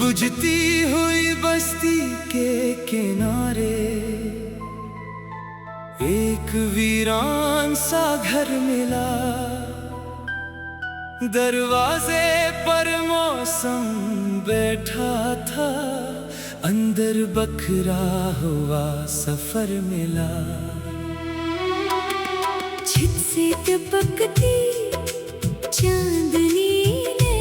बुझती हुई बस्ती के किनारे एक वीरान सा घर मिला। दरवाजे पर मौसम बैठा था, अंदर बखरा हुआ सफर मिला। छत से टपकती चांदनी ने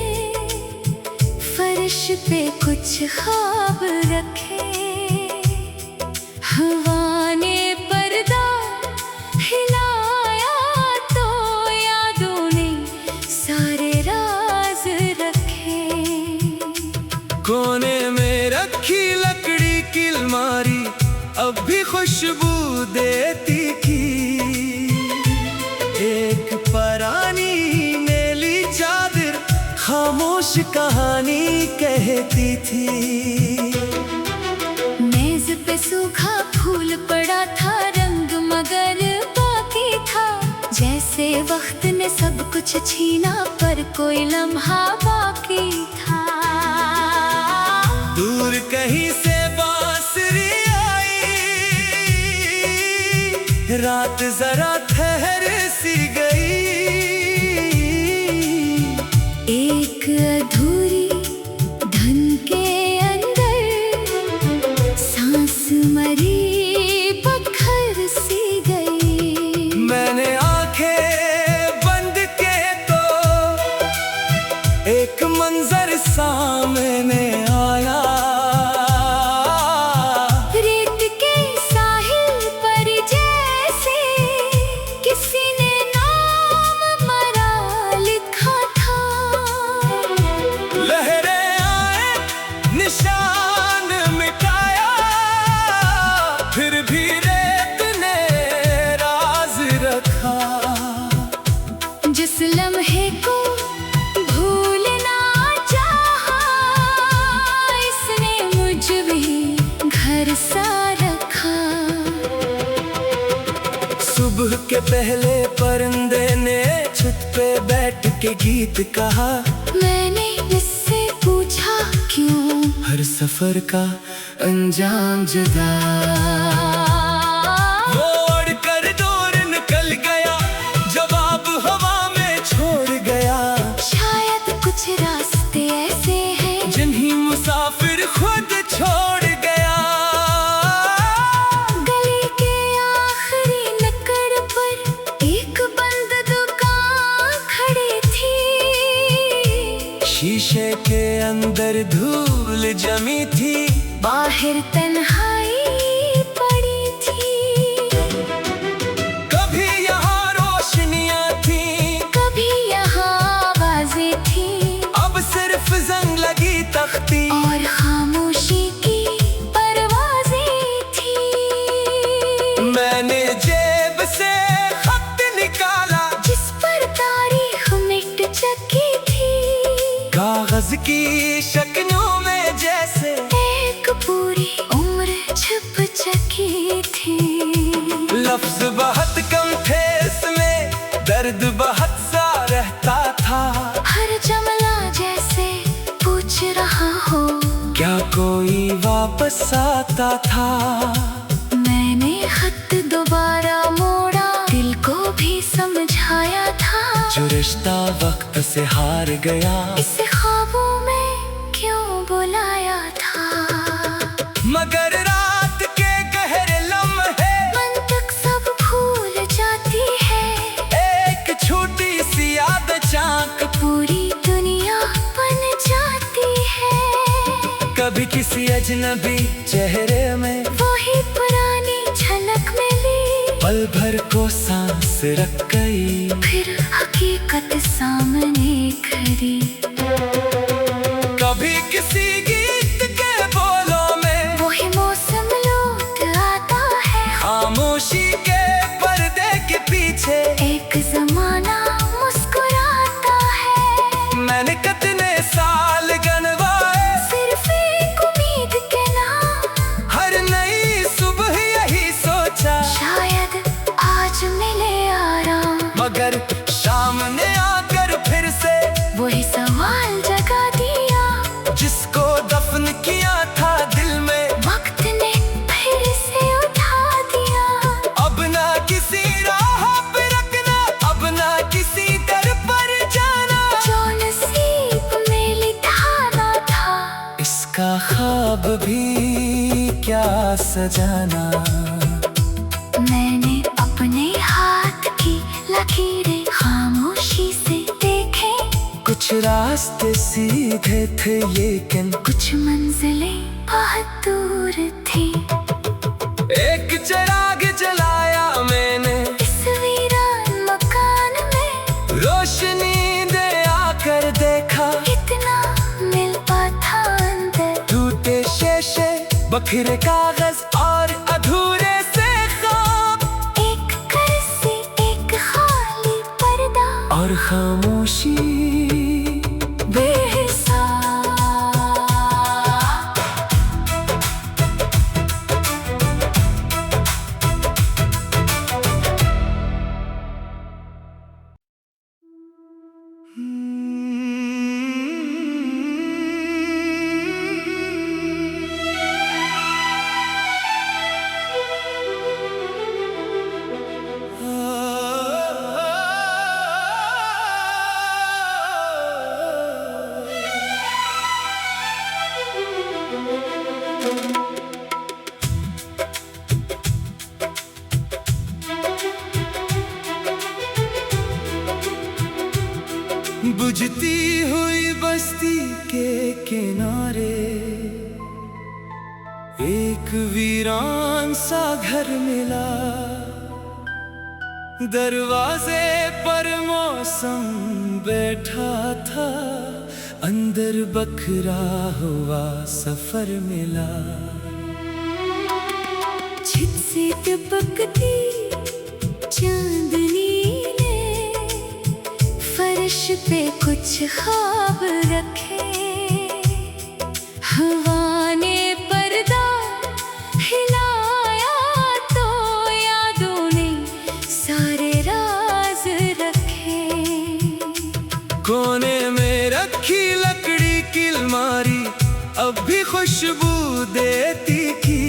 फर्श पे कुछ ख्वाब रखे। हवा ने पर्दा हिलाया तो यादों ने सारे राज रखे। कोने में रखी लकड़ी की अलमारी अब भी खुशबू देती थी। एक पुरानी मेली चादर खामोश कहानी कहती थी। मेज पे सूखा फूल पड़ा था, रंग मगर बाकी था। जैसे वक्त ने सब कुछ छीना पर कोई लम्हा बाकी था। दूर कहीं से बांसुरी आई, रात जरा ठहर सी गई। एक अधूरी धन के अंदर सांस मरी पत्थर सी गई। मैंने आंखें बंद के तो एक मंजर सामने आया। रेत के साहिल पर जैसे किसी ने नाम मरा लिखा था। लहरें आए निशान मिटाया, फिर भी रेत ने राज रखा। जिस लम्हे को भूलना चाहा, इसने मुझ भी घर सा रखा। सुबह के पहले परिंदे ने छत पे बैठ के गीत कहा। मैंने इससे पूछा क्यों, हर सफर का अंजाम जुदा। वो उड़कर दूर निकल गया, जवाब हवा में छोड़ गया। शायद कुछ रास्ते ऐसे हैं जिन्हीं मुसाफिर खुद छोड़ गया। गली के आखिरी नुक्कड़ पर एक बंद दुकान खड़ी थी। शीशे के अंदर धूल जमी थी, बाहर तन्हाई पड़ी थी। कभी यहाँ रोशनियाँ थी, कभी यहाँ आवाजें थी, अब सिर्फ जंग लगी तख्ती और खामोशी की परवाजें थी। मैंने जेब से खत निकाला, जिस पर तारीख मिट चुकी थी। कागज की शक्लों में जैसे एक पूरी उम्र छुप चुकी थी। लफ्ज बहुत कम थे इसमें, दर्द बहुत सा रहता था। हर जुमला जैसे पूछ रहा हो, क्या कोई वापस आता था। मैंने खत दोबारा मोड़ा, दिल को भी समझाया था। जो रिश्ता वक्त से हार गया, इसे ख्वाबों में क्यों बुलाया था। मगर रात के गहरे लम्हे मन तक सब भूल जाती है। एक छोटी सी याद चाक पूरी दुनिया बन जाती है। कभी किसी अजनबी चेहरे में वही पुरानी झलक मिली, पल भर को सांस रख गई। फिर हकीकत सामने खड़ी। कभी किसी साल गनवाए, सिर्फ एक उम्मीद के नाम। हर नई सुबह यही सोचा, शायद आज मिले आराम। मगर शाम ने आकर फिर से वही सवाल जगा दिया, जिसको दफन किया था दिल में, वक्त ने फिर से उठा दिया। अब ना किसी राह पे रखना, अब ना किसी दर पर जाना, जो नसीब में लिखा ना था, इसका ख्वाब भी क्या सजाना। मैंने अपने हाथ की लकीरें खामोशी से देखे, कुछ रास्ते सीधे थे लेकिन कुछ मंजिलें बहुत दूर थी। एक चिराग जलाया मैंने इस वीरान मकान में, रोशनी दे आकर देखा, इतना मिलता था अंदर। टूटे शीशे, बखरे कागज और अधूरे से ख्वाब, एक कुर्सी, एक खाली पर्दा और खामोशी बेहिसाब। बुझती हुई बस्ती के किनारे एक वीरान सा घर मिला, दरवाजे पर मौसम बैठा था, अंदर बखरा हुआ सफर मिला। छत से टपकती चांदनी ने फर्श पे कुछ ख्वाब रखे, हवा ने पर्दा हिलाया तो यादों ने सारे राज रखे। कोने में रखी लकड़ी की अलमारी अब भी खुशबू देती थी,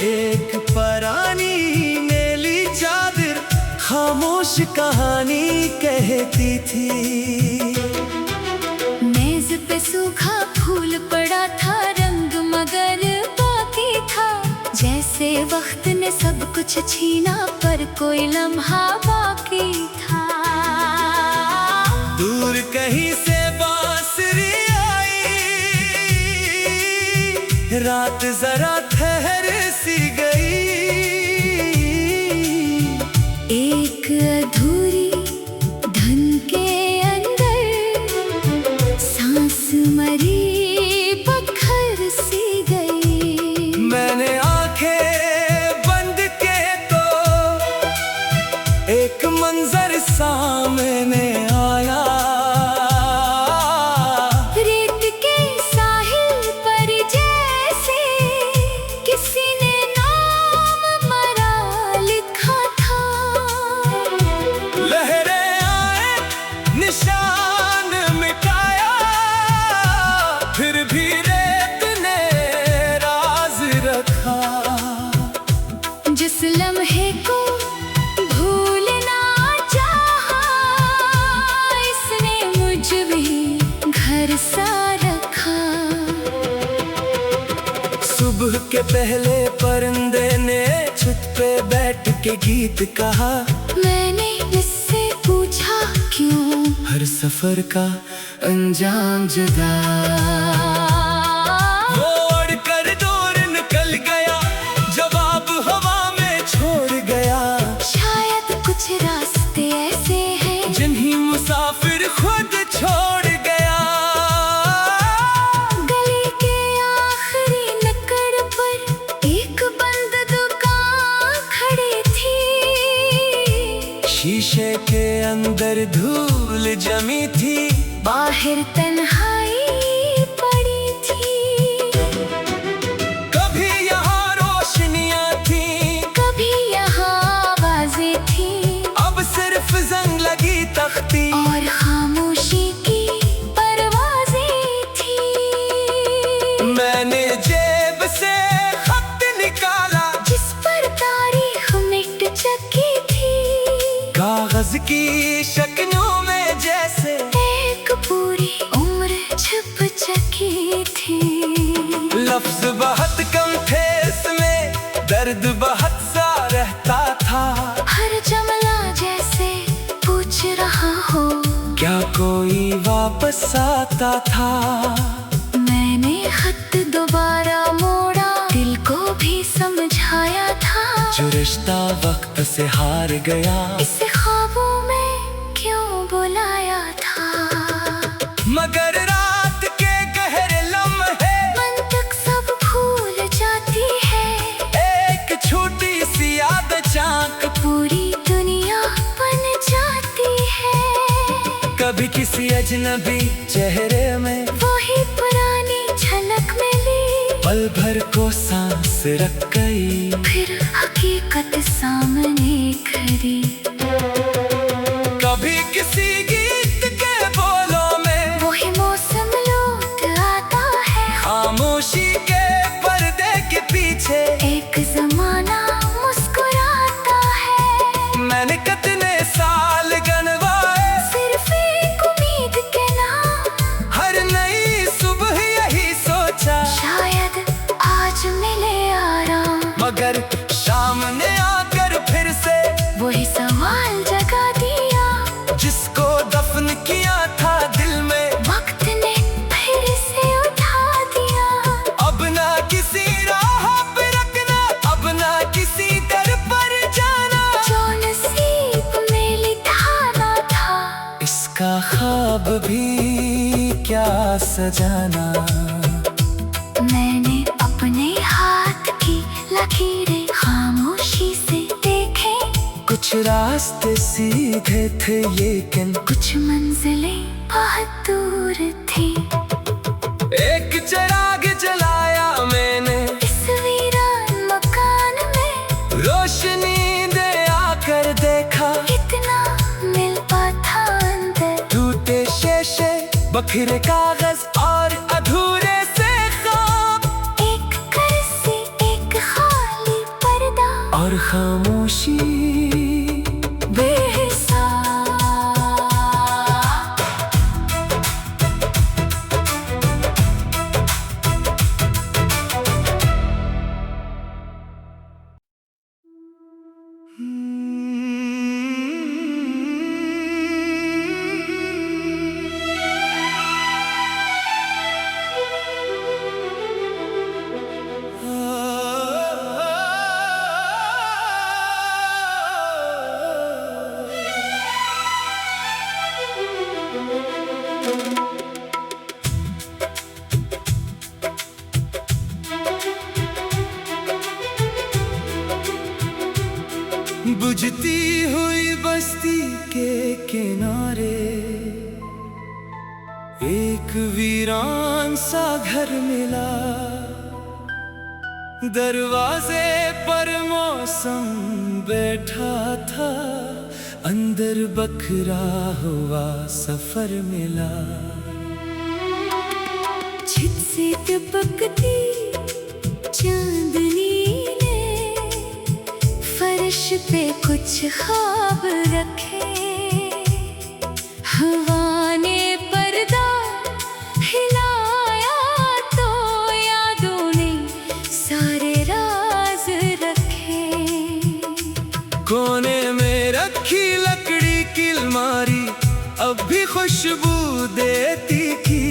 एक पुरानी मेली चादर खामोश कहानी कहती थी। मेज पे सूखा फूल पड़ा था, रंग मगर बाकी था, जैसे वक्त ने सब कुछ छीना पर कोई लम्हा बाकी था। दूर कहीं से बांसुरी आई, रात जरा ठहर सी गई, एक अधूरी धन के अंदर सांस मरी पत्थर सी गई। मैंने आंखें बंद के तो एक मंजर सामने आया, रेत के साहिल पर जैसे किसी ने नाम मरा लिखा था। लहरें आए निशान मिटाया, फिर भी रेत ने राज रखा। जिस लम्हे को भूलना चाहा, इसने मुझ भी घर सा रखा। सुबह के पहले परिंदे ने छत पे बैठ के गीत कहा, मैंने इससे पूछा क्यों हर सफर का अंजाम जुदा। वो उड़कर दूर निकल गया, जवाब हवा में छोड़ गया, शायद कुछ रास्ते ऐसे हैं जिन्हीं मुसाफिर खुद छोड़ गया। गली के आखिरी नुक्कड़ पर एक बंद दुकान खड़ी थी, शीशे के अंदर धूल जमी थी, बाहर तन्हाई पड़ी थी। कभी यहाँ रोशनियाँ थी, कभी यहाँ आवाजें थी, अब सिर्फ जंग लगी तख्ती और खामोशी की परवाजें थी। मैंने जेब से खत निकाला जिस पर तारीख मिट चुकी थी, कागज की शक्लों में जैसे एक पूरी उम्र छुप चुकी थी। लफ्ज बहुत कम थे इसमें, दर्द बहुत सा रहता था। हर जुमला जैसे पूछ रहा हो क्या कोई वापस आता था। मैंने खत दोबारा मोड़ा, दिल को भी समझाया था। जो रिश्ता वक्त से हार गया, इसे ख्वाबों में क्यों बुलाया था। मगर रात के गहरे लम्हे मन तक सब भूल जाती है। एक छोटी सी याद चाक पूरी दुनिया बन जाती है। कभी किसी अजनबी चेहरे में वही पुरानी झलक मिली, पल भर को सांस रख गई। फिर हकीकत सामने खड़ी। कभी किसी गीत के बोलों में वही मौसम लौट आता है। खामोशी के पर्दे के पीछे एक जमाना मुस्कुराता है। मैंने कितने साल गनवाए, सिर्फ एक उम्मीद के नाम। हर नई सुबह यही सोचा, शायद आज मिले आराम। मगर शाम ने आकर फिर से वही सवाल जगा दिया, जिसको दफन किया था दिल में, वक्त ने फिर से उठा दिया। अब ना किसी राह पे रखना, अब ना किसी दर पर जाना। जो नसीब में लिखा था, इसका ख्वाब भी क्या सजाना। मैंने अपने हाथ की लकीरें खामोशी से देखे। कुछ रास्ते सीधे थे लेकिन कुछ मंजिलें बहुत दूर थी। एक चिराग जलाया मैंने इस वीरान मकान में, रोशनी दे आकर देखा। कितना मिल पाता अंदर। टूटे शीशे, बखरे कागज और अधूरे से ख्वाब, एक कुर्सी, एक खाली पर्दा और खामोशी बेहिसाब। बुझती हुई बस्ती के किनारे एक वीरान सा घर मिला। दरवाजे पर मौसम बैठा था, अंदर बखरा हुआ सफर मिला। छत से टपकती चांदनी ने फर्श पे कुछ ख्वाब रखे। हवा ने पर्दा हिलाया तो यादों ने सारे राज रखे। कोने में रखी लकड़ी की अलमारी अब भी खुशबू देती थी।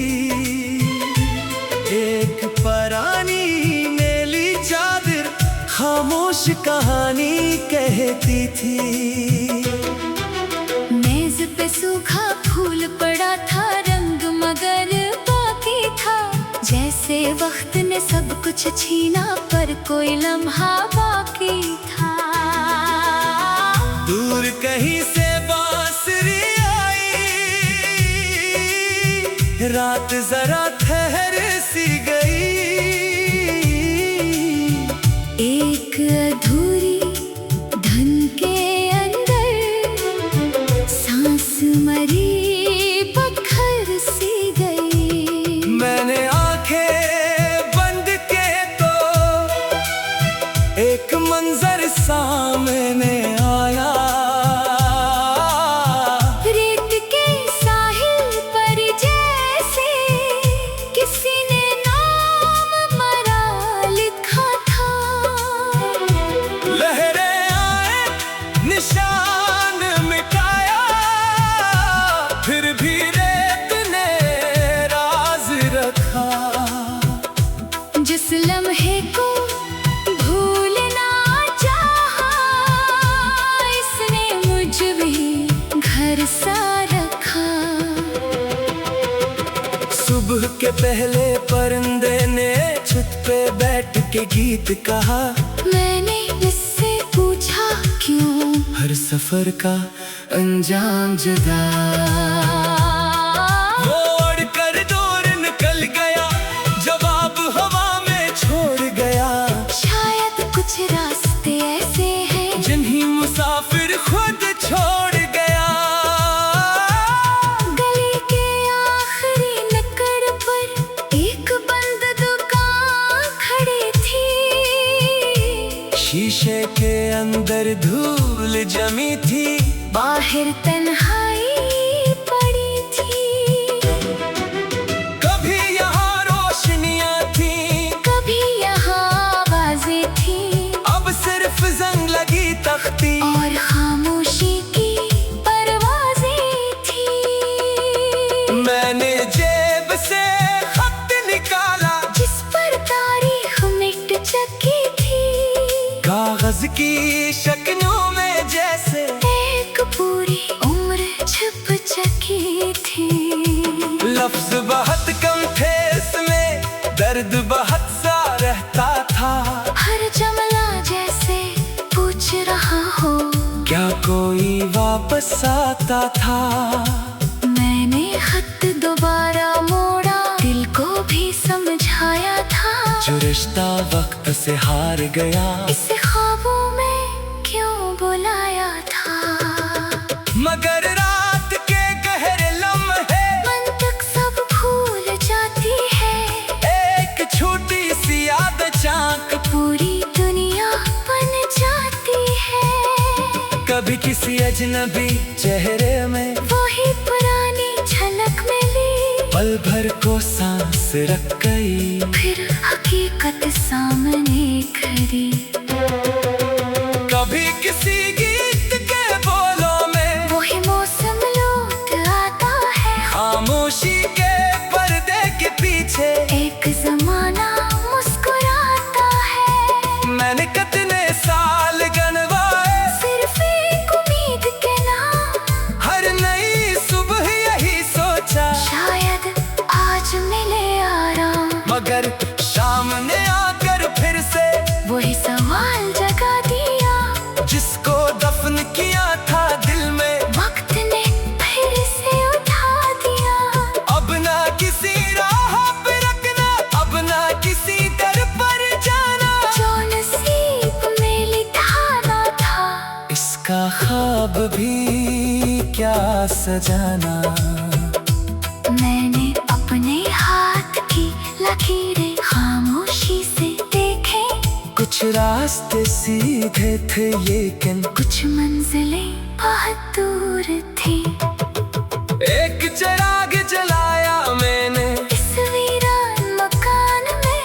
एक पुरानी मेली चादर खामोश कहानी कहती थी। मेज पे सूखा फूल पड़ा था, रंग मगर बाकी था। जैसे वक्त ने सब कुछ छीना पर कोई लम्हा बाकी था। दूर कहीं से बांसुरी आई, रात जरा ठहर सी गई, एक अधूरी धुन के अंदर सांस मरी पत्थर सी गई। मैंने आंखें बंद के तो एक मंजर सामने आया, रेत के साहिल पर जैसे किसी ने नाम मरा लिखा था। लहरें आए निशान मिटाया, फिर भी रेत ने राज रखा। जिस लम्हे को भूलना चाहा, इसने मुझ भी घर सा रखा। सुबह के पहले परिंदे ने छत पे बैठ के गीत कहा, मैंने इससे पूछा क्यों हर सफर का अंजाम जुदा। वो उड़कर दूर निकल गया, जवाब हवा में छोड़ गया। शायद कुछ रास्ते ऐसे हैं जिन्हीं मुसाफिर खुद छोड़ गया। गली के आखिरी नुक्कड़ पर एक बंद दुकान खड़ी थी। शीशे के अंदर धूल जमी थी, बाहर तन्हाई पड़ी थी। कभी यहाँ रोशनियाँ थी, कभी यहाँ आवाजें थी, अब सिर्फ जंग लगी तख्ती और खामोशी की परवाजें थी। मैंने जेब से खत निकाला, जिस पर तारीख मिट चुकी थी। कागज की शक्लों में जैसे एक पूरी उम्र छुप चुकी थी। लफ्ज बहुत कम थे इसमें, दर्द बहुत सा रहता था। हर जुमला जैसे पूछ रहा हो क्या कोई वापस आता था। मैंने खत दोबारा मोड़ा, दिल को भी समझाया था। जो रिश्ता वक्त से हार गया, इसे ख्वाबों में क्यों बुलाया था। मगर रात के गहरे लम्हे मन तक सब भूल जाती है। एक छोटी सी याद चाक पूरी दुनिया बन जाती है। कभी किसी अजनबी चेहरे में वही पुरानी झलक मिली, पल भर को सांस रख गई। फिर हकीकत सामने खड़ी। कभी किसी गीत के बोलों में वही मौसम लौट आता है। खामोशी के पर्दे के पीछे एक जमाना मुस्कुराता है। मैंने कितने साल गनवाए, सिर्फ एक उम्मीद के नाम। हर नई सुबह यही सोचा, शायद आज मिले आराम। मगर शाम ने आकर फिर से वही सवाल जगा दिया, जिसको दफन किया था दिल में, वक्त ने फिर से उठा दिया। अब ना किसी राह पे रखना, अब ना किसी दर पर जाना। जो नसीब में लिखा ना था, इसका ख्वाब भी क्या सजाना। मैंने अपने हाथ की लकीरें खामोशी से देखे। कुछ रास्ते सीधे थे लेकिन कुछ मंजिलें बहुत दूर थी। एक चिराग जलाया मैंने इस वीरान मकान में,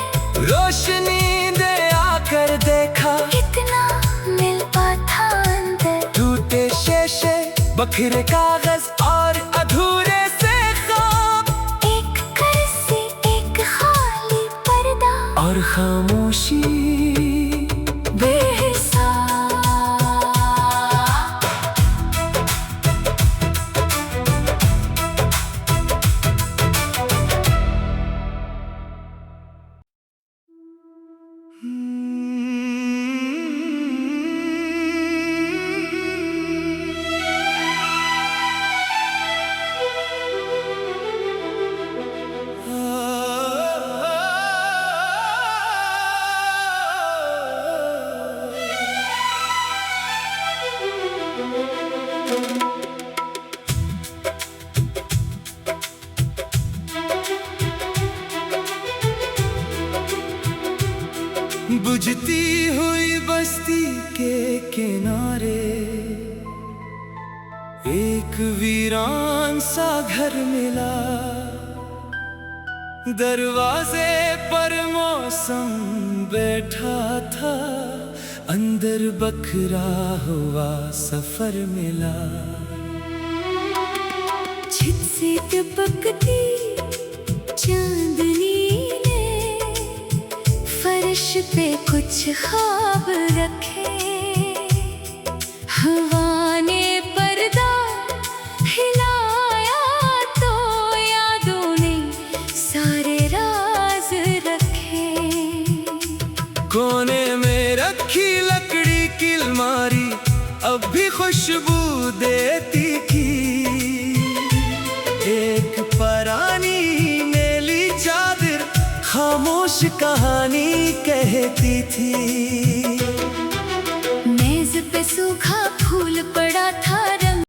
रोशनी दे आकर देखा। इतना मिल पाता अंदर। टूटे शीशे, बखरे कागज और अधूरे से ख्वाब, एक कुर्सी, एक खाली पर्दा और खामोशी बेहिसाब। बुझती हुई बस्ती के किनारे एक वीरान सा घर मिला। दरवाजे पर मौसम बैठा था, अंदर बखरा हुआ सफर मिला। छित से टपकती चांदनी ने फर्श पे कुछ ख्वाब रखे। हवा ने पर्दा हिलाया तो यादों ने सारे राज रखे। कोने में रखी लकड़ी की अलमारी अब भी खुशबू देती थी। एक पुरानी मेली चादर खामोश कहानी कहती थी। मेज पे सूखा फूल पड़ा था,